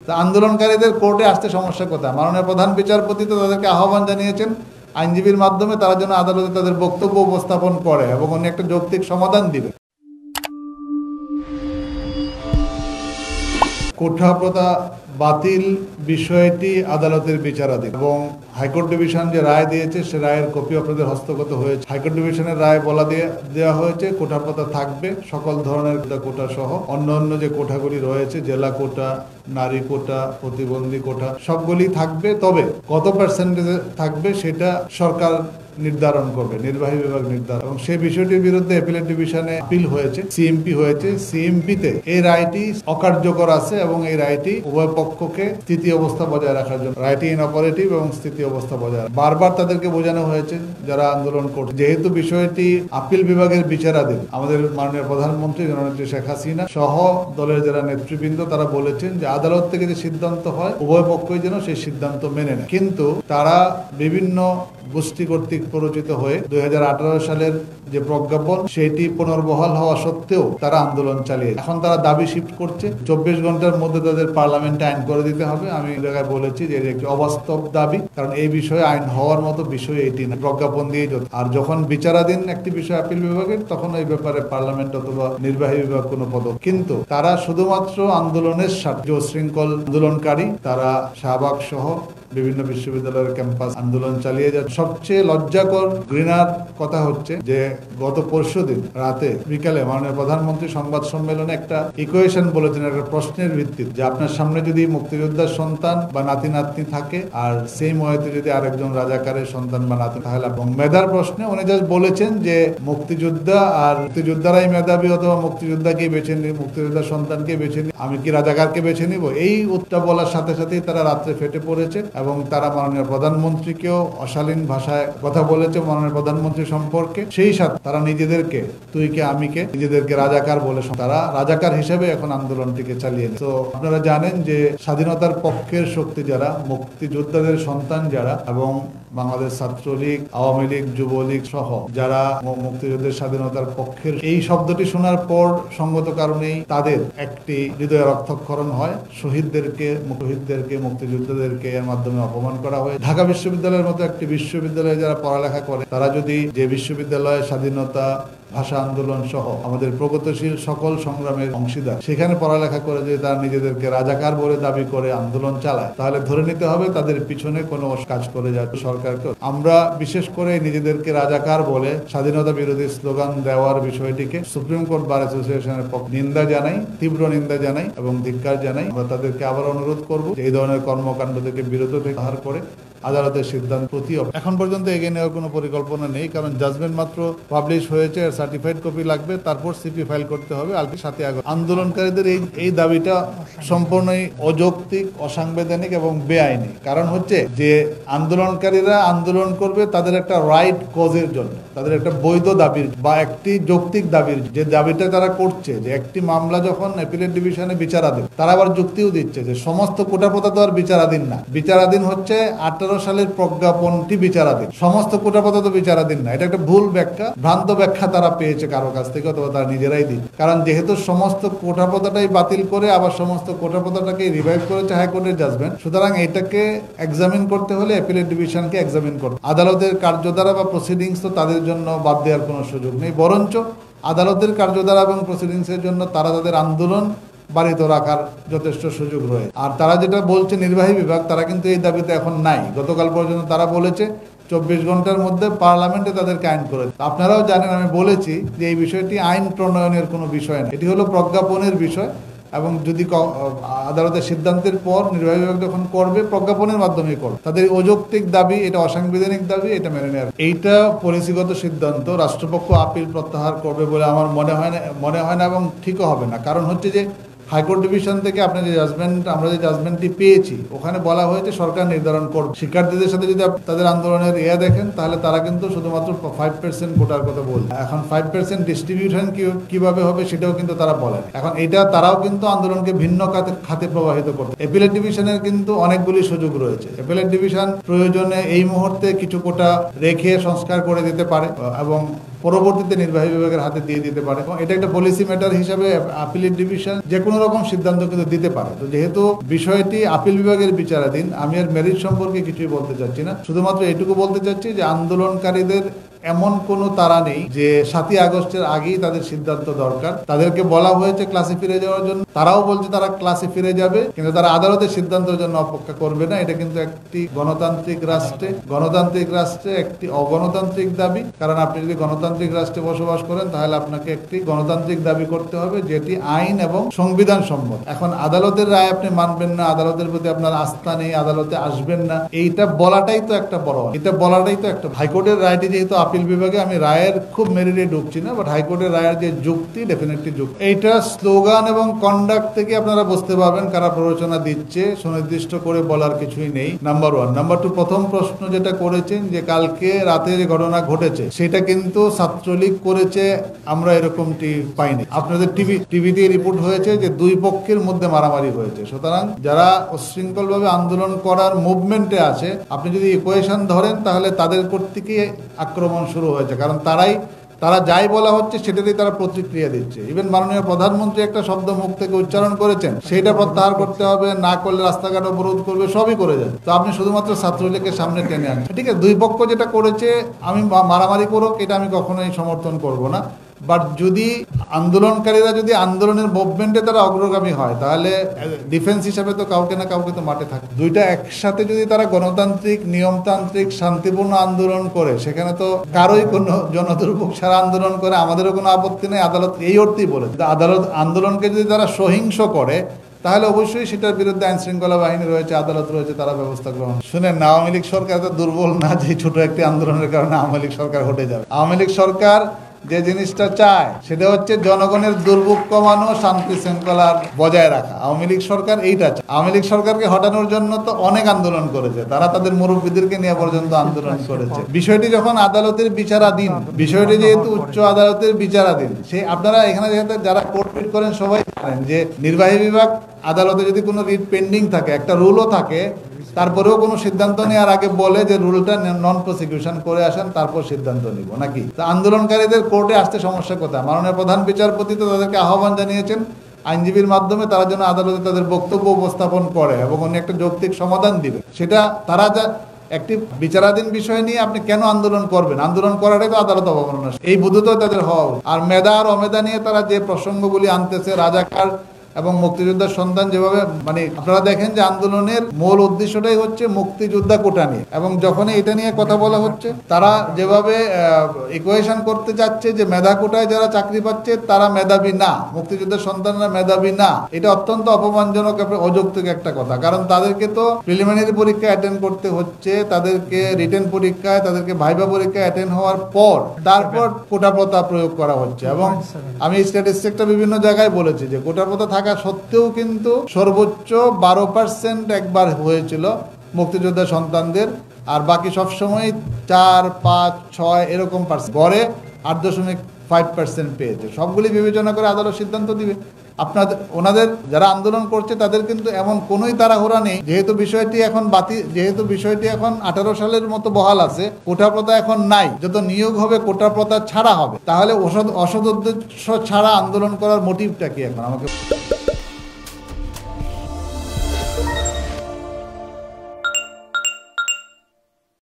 তা আন্দোলনকারীদের কোর্টে আসতে সমস্যা কোথায়? মাননীয় প্রধান বিচারপতি তো তাদেরকে আহ্বান জানিয়েছেন আইনজীবীর মাধ্যমে তারা যেন আদালতে তাদের বক্তব্য উপস্থাপন করে এবং উনি একটা যৌক্তিক সমাধান দিবে। কোঠা প্রথা বাতিল বিষয়টি আদালতের বিচারাধীন এবং হাইকোর্ট ডিভিশন যে রায় দিয়েছে সে রায়ের কপি আপনাদের হস্তগত হয়েছে। হাইকোর্ট ডিভিশনের রায় বলা দেওয়া হয়েছে কোঠা প্রথা থাকবে, সকল ধরনের কোটা সহ অন্য যে কোঠাগুলি রয়েছে, জেলা কোটা, নারী কোটা, প্রতিবন্ধী কোটা সবগুলি থাকবে। তবে কত পার্সেন্টেজে থাকবে সেটা সরকার নির্ধারণ করবে, নির্বাহী বিভাগ নির্ধারণ। এবং সেই বিষয়টির বিরুদ্ধে অ্যাপিলেট ডিভিশনে আপিল হয়েছে, সিএমপি হয়েছে। সিএমপিতে এই রায়টি অকার্যকর আছে এবং এই রায়টি উভয় পক্ষকে স্থিতি অবস্থা বজায় রাখার জন্য, রায়টি ইনঅপারেটিভ এবং স্থিতি অবস্থা বজায় রাখা। বারবার তাদেরকে বোঝানো হয়েছে যারা আন্দোলন করছে, যেহেতু বিষয়টি আপিল বিভাগের বিচারাধীন, আমাদের মাননীয় প্রধানমন্ত্রী জননেত্রী শেখ হাসিনা সহ দলের যারা নেতৃবৃন্দ তারা বলেছেন যে আদালত থেকে যে সিদ্ধান্ত হয় উভয় পক্ষই যেন সেই সিদ্ধান্ত মেনে নেয়। কিন্তু তারা বিভিন্ন গোষ্ঠী কর্তৃক প্ররোচিত হয়ে 2018 সালের যে প্রজ্ঞাপন সেটি পুনর্বহাল হওয়া সত্ত্বেও তারা আন্দোলন চালিয়ে এখন তারা দাবি শিফট করছে 24 ঘন্টার মধ্যে তাদের পার্লামেন্টে আইন করে দিতে হবে। আমি জায়গায় বলেছি যে এটি একটি অবাস্তব দাবি, কারণ এই বিষয়ে আইন হওয়ার মতো বিষয় এটি না, প্রজ্ঞাপন দিয়ে আর যখন বিচারাধীন একটি বিষয় আপিল বিভাগের তখন এই ব্যাপারে পার্লামেন্ট অথবা নির্বাহী বিভাগ কোনো পদক্ষেপ। কিন্তু তারা শুধুমাত্র আন্দোলনের স্বার্থে শৃঙ্খল আন্দোলনকারী তারা শাহবাগ সহ বিভিন্ন বিশ্ববিদ্যালয়ের ক্যাম্পাস আন্দোলন চালিয়ে যাচ্ছে। সবচেয়ে লজ্জাকর ঘৃণার কথা হচ্ছে যে গত পরশুদিন রাতে বিকালে মাননীয় প্রধানমন্ত্রী সংবাদ সম্মেলনে একটা ইকুয়েশন বলেছেন, একটা প্রশ্নের ভিত্তিতে, যে আপনার সামনে যদি মুক্তিযোদ্ধার সন্তান বা নাতি নাতনি থাকে আর সেই মহিতে যদি আরেকজন রাজাকারের সন্তান বা নাতি, তাহলে এবং মেধার প্রশ্নে উনি জাস্ট বলেছেন যে মুক্তিযোদ্ধা আর মুক্তিযোদ্ধারাই মেধাবী অথবা মুক্তিযোদ্ধাকে বেছে নি, মুক্তিযোদ্ধার সন্তানকে বেছে নি, আমি কি রাজাকারকে বেছে নিব? এই উত্তর বলার সাথে সাথেই তারা রাত্রে ফেটে পড়েছে এবং তারা মাননীয় প্রধানমন্ত্রীকেও অশালীন ভাষায় কথা বলেছে মাননীয় প্রধানমন্ত্রী সম্পর্কে। সেই সাথে তারা নিজেদেরকে তুই কে আমি কে নিজেদেরকে রাজাকার বলে তারা রাজাকার হিসেবে এখন আন্দোলনটিকে চালিয়ে তো আপনারা জানেন যে স্বাধীনতার পক্ষের শক্তি যারা, মুক্তিযোদ্ধাদের সন্তান যারা এবং বাংলাদেশ ছাত্রলীগ, আওয়ামী লীগ, যুবলীগ সহ যারা মুক্তিযুদ্ধের স্বাধীনতার পক্ষের, এই শব্দটি শোনার পর সঙ্গত কারণেই তাদের একটি হৃদয় রক্তক্ষরণ হয়। শহীদদেরকে মুক্তিযোদ্ধাদেরকে এর মাধ্যমে অপমান করা হয়। ঢাকা বিশ্ববিদ্যালয়ের মতো একটি বিশ্ববিদ্যালয়ে যারা পড়ালেখা করে তারা যদি যে বিশ্ববিদ্যালয়ে স্বাধীনতা, ভাষা আন্দোলন সহ আমাদের প্রগতিশীল সকল সংগ্রামের অংশীদার, সেখানে পড়ালেখা করে যদি তারা নিজেদেরকে রাজাকার বলে দাবি করে আন্দোলন চালায়, তাহলে ধরে নিতে হবে তাদের পিছনে কোনো কাজ করে যাচ্ছে সরকারকে। আমরা বিশেষ করে নিজেদেরকে রাজাকার বলে স্বাধীনতা বিরোধী স্লোগান দেওয়ার বিষয়টিকে সুপ্রিম কোর্ট বার অ্যাসোসিয়েশনের নিন্দা জানাই, তীব্র নিন্দা জানাই এবং ধিক্কার জানাই। আমরা তাদেরকে আবার অনুরোধ করব যে এই ধরনের কর্মকাণ্ড থেকে বিরত থেকে ধার করে আদালতের সিদ্ধান্ত প্রতি এখন পর্যন্ত এগিয়ে নেওয়ার কোনো পরিকল্পনা নেই, কারণ জাজমেন্ট মাত্র পাবলিশ হয়েছে, সার্টিফাইড কপি লাগবে, তারপর সিপি ফাইল করতে হবে। আর 7 আগস্ট আন্দোলনকারীদের এই দাবিটা সম্পূর্ণই অযৌক্তিক, অসাংবিধানিক এবং বেআইনি। কারণ হচ্ছে যে আন্দোলনকারীরা আন্দোলন করবে তাদের একটা রাইট কজের জন্য, তাদের একটা বৈধ দাবির বা একটি যৌক্তিক দাবির, যে দাবিটা তারা করছে যে একটি মামলা যখন অ্যাপিলেট ডিভিশনে বিচারাধীন, তারা আবার যুক্তিও দিচ্ছে যে সমস্ত কোটা প্রথা তো আর বিচারাধীন না, বিচারাধীন হচ্ছে 18 সালের প্রজ্ঞাপনটি বিচারাধীন, সমস্ত কোটা প্রথা তো বিচারাধীন না। এটা একটা ভুল ব্যাখ্যা, ভ্রান্ত ব্যাখ্যা তারা পেয়েছে কারো কাছ থেকে অথবা তারা নিজেরাই দিন। কারণ যেহেতু সমস্ত কোটা প্রথাটাই বাতিল করে আবার সমস্ত কোটা প্রথাটাকে রিভাইভ করেছে হাইকোর্টের জাজমেন্ট, সুতরাং এটাকে এক্সামিন করতে হলে অ্যাপিলেট ডিভিশনকে এক্সামিন করতে, আদালতের কার্যধারা বা প্রসিডিংস তো তাদের জন্য বাদ দেওয়ার কোনো সুযোগ নেই, বরঞ্চ আদালতের কার্যধারা এবং প্রসিডিংসের জন্য তারা তাদের আন্দোলন বাড়িতে রাখার যথেষ্ট সুযোগ রয়েছে। আর তারা যেটা বলছে নির্বাহী বিভাগ, তারা কিন্তু এই দাবিতে এখন নাই। গতকাল পর্যন্ত তারা বলেছে 24 ঘন্টার মধ্যে পার্লামেন্টে তাদেরকে আইন করে। আপনারাও জানেন, আমি বলেছি যে এই বিষয়টি আইন প্রণয়নের কোনো বিষয় না, এটি হলো প্রজ্ঞাপনের বিষয় এবং যদি আদালতের সিদ্ধান্তের পর নির্বাহী বিভাগ যখন করবে প্রজ্ঞাপনের মাধ্যমে করবে। তাদের অযৌক্তিক দাবি, এটা অসাংবিধানিক দাবি, এটা মেনে নেওয়ার এইটা পলিসিগত সিদ্ধান্ত রাষ্ট্রপক্ষ আপিল প্রত্যাহার করবে বলে আমার মনে হয় না এবং ঠিকও হবে না। কারণ হচ্ছে যে হাইকোর্ট ডিভিশন থেকে আমরা যে জাজমেন্টটি পেয়েছি ওখানে বলা হয়েছে সরকার নির্ধারণ করবে। শিক্ষার্থীদের সাথে যদি তাদের আন্দোলনের দেখেন তাহলে তারা কিন্তু শুধুমাত্র 5% কোটার কথা বলছে। এখন 5% ডিস্ট্রিবিউশন কিভাবে হবে সেটাও কিন্তু তারা বলেন। এখন এটা তারাও কিন্তু আন্দোলনকে ভিন্ন খাতে প্রবাহিত করবে। অ্যাপিলেট ডিভিশনের কিন্তু অনেকগুলি সুযোগ রয়েছে। অ্যাপিলেট ডিভিশন প্রয়োজনে এই মুহূর্তে কিছু কোটা রেখে সংস্কার করে দিতে পারে এবং পরবর্তীতে নির্বাহী বিভাগের হাতে দিয়ে দিতে পারে। এটা একটা পলিসি ম্যাটার হিসাবে আপিলের ডিভিশন যে কোনো রকম সিদ্ধান্ত কিন্তু দিতে পারে। তো যেহেতু বিষয়টি আপিল বিভাগের বিচারাধীন, আমি আর মেরিট সম্পর্কে কিছুই বলতে চাচ্ছি না, শুধুমাত্র এটুকু বলতে চাচ্ছি যে আন্দোলনকারীদের এমন কোনো তাড়া নেই যে 7ই আগস্টের আগেই তাদের সিদ্ধান্ত দরকার। তাদেরকে বলা হয়েছে ক্লাসে ফিরে যাওয়ার জন্য, তারাও বলছে তারা ক্লাসে ফিরে যাবে, কিন্তু তারা আদালতের সিদ্ধান্তের জন্য অপেক্ষা করবে না। এটা কিন্তু একটি গণতান্ত্রিক রাষ্ট্রে একটি অগণতান্ত্রিক দাবি। কারণ আপনি যদি গণতান্ত্রিক রাষ্ট্রে বসবাস করেন তাহলে আপনাকে একটি গণতান্ত্রিক দাবি করতে হবে যেটি আইন এবং সংবিধান সম্মত। এখন আদালতের রায় আপনি মানবেন না, আদালতের প্রতি আপনার আস্থা নেই, আদালতে আসবেন না, এইটা বলাটাই তো একটা বড়, হাইকোর্টের রায়টি যেহেতু আপিল বিভাগে, আমি রায়ের খুব মেরিটে ঢুকছি না, বাট হাইকোর্টের রায়ের যে যুক্তি, ডেফিনেটলি যুক্তি। এইটা স্লোগান এবং কন্ডাক্ট থেকে আপনারা বুঝতে পারবেন কারা প্ররোচনা দিচ্ছে, সুনির্দিষ্ট করে বলার কিছুই নেই। নাম্বার 1। নাম্বার 2, প্রথম প্রশ্ন যেটা করেছেন যে কালকে রাতে যে ঘটনা ঘটেছে সেটা কিন্তু ছাত্রলীগ করেছে, আমরা এরকমটি পাইনি। আপনাদের টিভিতে রিপোর্ট হয়েছে যে দুই পক্ষের মধ্যে মারামারি হয়েছে। সুতরাং যারা উচ্ছৃঙ্খলভাবে আন্দোলন করার মুভমেন্টে আছে, আপনি যদি ইকুয়েশন ধরেন তাহলে তাদের কর্তৃকই আক্রমণ শুরু হয়েছে, কারণ তারা যাই বলা হচ্ছে সেটাতেই তারা প্রতিক্রিয়া দিচ্ছে। ইভেন মাননীয় প্রধানমন্ত্রী একটা শব্দ মুখ থেকে উচ্চারণ করেছেন, সেটা প্রত্যাহার করতে হবে, না করলে রাস্তাঘাট অবরোধ করবে, সবই করে যায়। তো আপনি শুধুমাত্র ছাত্রলীগের সামনে টেনে আনছেন। ঠিক আছে, দুই পক্ষ যেটা করেছে, আমি মারামারি করুক এটা আমি কখনোই সমর্থন করব না। বাট যদি আন্দোলনকারীরা যদি আন্দোলনের মুভমেন্টে তারা অগ্রগামী হয়, তাহলে ডিফেন্স হিসাবে তো কাউকে না কাউকে তো মাঠে থাকে। দুইটা একসাথে যদি তারা গণতান্ত্রিক, নিয়মতান্ত্রিক, শান্তিপূর্ণ আন্দোলন করে, সেখানে তো কারোই কোনো জনদুর্ভোগ ছাড়া আন্দোলন করে আমাদেরও কোনো আপত্তি নেই। আদালত এই অর্থেই বলে, আদালত আন্দোলনকে যদি তারা সহিংস করে তাহলে অবশ্যই সেটার বিরুদ্ধে আইন শৃঙ্খলা বাহিনী রয়েছে, আদালত রয়েছে, তারা ব্যবস্থা গ্রহণ। শুনেন না, আওয়ামী লীগ সরকার এত দুর্বল না যে ছোট একটি আন্দোলনের কারণে আওয়ামী লীগ সরকার হটে যাবে। আওয়ামী লীগ সরকার যে জিনিসটা চায় সেটা হচ্ছে জনগণের দুর্ভোগ কমানো, শান্তি শৃঙ্খলা বজায় রাখা। আওয়ামী লীগ সরকার এইটা চায়। আওয়ামী লীগ সরকারকে হটানোর জন্য তো অনেক আন্দোলন করেছে, তারা তাদের মুরব্বীদেরকে নিয়ে পর্যন্ত আন্দোলন করেছে। বিষয়টি যখন আদালতের বিচারাধীন, বিষয়টি যেহেতু উচ্চ আদালতের বিচারাধীন, সেই আপনারা এখানে যারা কোর্ট ফিট করেন সবাই জানেন যে নির্বাহী বিভাগ আদালতে যদি কোনো রিট পেন্ডিং থাকে, একটা রুলও থাকে, তারপরেও কোনো সিদ্ধান্ত নেওয়ার আগে বলে যে রুলটা নন প্রসিকিউশন করে আসেন, তারপর সিদ্ধান্ত নিব নাকি। তো আন্দোলনকারীদের কোর্টে আসতে সমস্যা কোথায়? মাননীয় প্রধান বিচারপতি তো তাদেরকে আহ্বান জানিয়েছেন আইনজীবীর মাধ্যমে, তারা যেন আদালতে তাদের বক্তব্য উপস্থাপন করে এবং উনি একটা যৌক্তিক সমাধান দিবে। সেটা তারা যা একটি বিচারাধীন বিষয় নিয়ে আপনি কেন আন্দোলন করবেন? আন্দোলন করাটাই তো আদালত অবমাননা, এই বোধটাও তাদের হওয়া। আর মেধা আর অমেধা নিয়ে তারা যে প্রসঙ্গগুলি আনতেছে, রাজাকার এবং মুক্তিযোদ্ধার সন্তান, যেভাবে আপনারা দেখেন যে আন্দোলনের মূল উদ্দেশ্যটাই হচ্ছে মুক্তিযোদ্ধা কোটা নিয়ে, এবং যখন এটা নিয়ে কথা বলা হচ্ছে তারা যেভাবে ইকুয়েশন করতে যাচ্ছে যে মেধা কোটায় যারা চাকরি পাচ্ছে তারা মেধাবী না, মুক্তিযোদ্ধার সন্তানরা মেধাবী না, এটা অত্যন্ত অপমানজনক এবং অযৌক্তিক একটা কথা। কারণ তাদেরকে তো প্রিলিমিনারি পরীক্ষা অ্যাটেন্ড করতে হচ্ছে, তাদেরকে রিটেন পরীক্ষায়, তাদেরকে ভাইভা পরীক্ষায় অ্যাটেন্ড হওয়ার পর তারপর কোটা প্রথা প্রয়োগ করা হচ্ছে। এবং আমি স্ট্যাটিস্টিকটা বিভিন্ন জায়গায় বলেছি যে কোটা প্রথা থাকা সত্ত্বেও কিন্তু সর্বোচ্চ 12% একবার হয়েছিল মুক্তিযোদ্ধা সন্তানদের, আর বাকি সবসময় 4, 5, 6 এরকম পার্সেন্ট, গড়ে 8.5% পেয়েছে। সবগুলি বিবেচনা করে আদালত সিদ্ধান্ত দিবে। ওনাদের যারা আন্দোলন করছে তাদের কিন্তু এমন কোনোই তাড়াহুড়া নেই, যেহেতু বিষয়টি এখন 18 সালের মতো বহাল আছে, কোটা প্রথা এখন নাই, যত নিয়োগ হবে কোটা প্রথা ছাড়া হবে, তাহলে অসৎ উদ্দেশ্য ছাড়া আন্দোলন করার মোটিভটা কি এখন আমাকে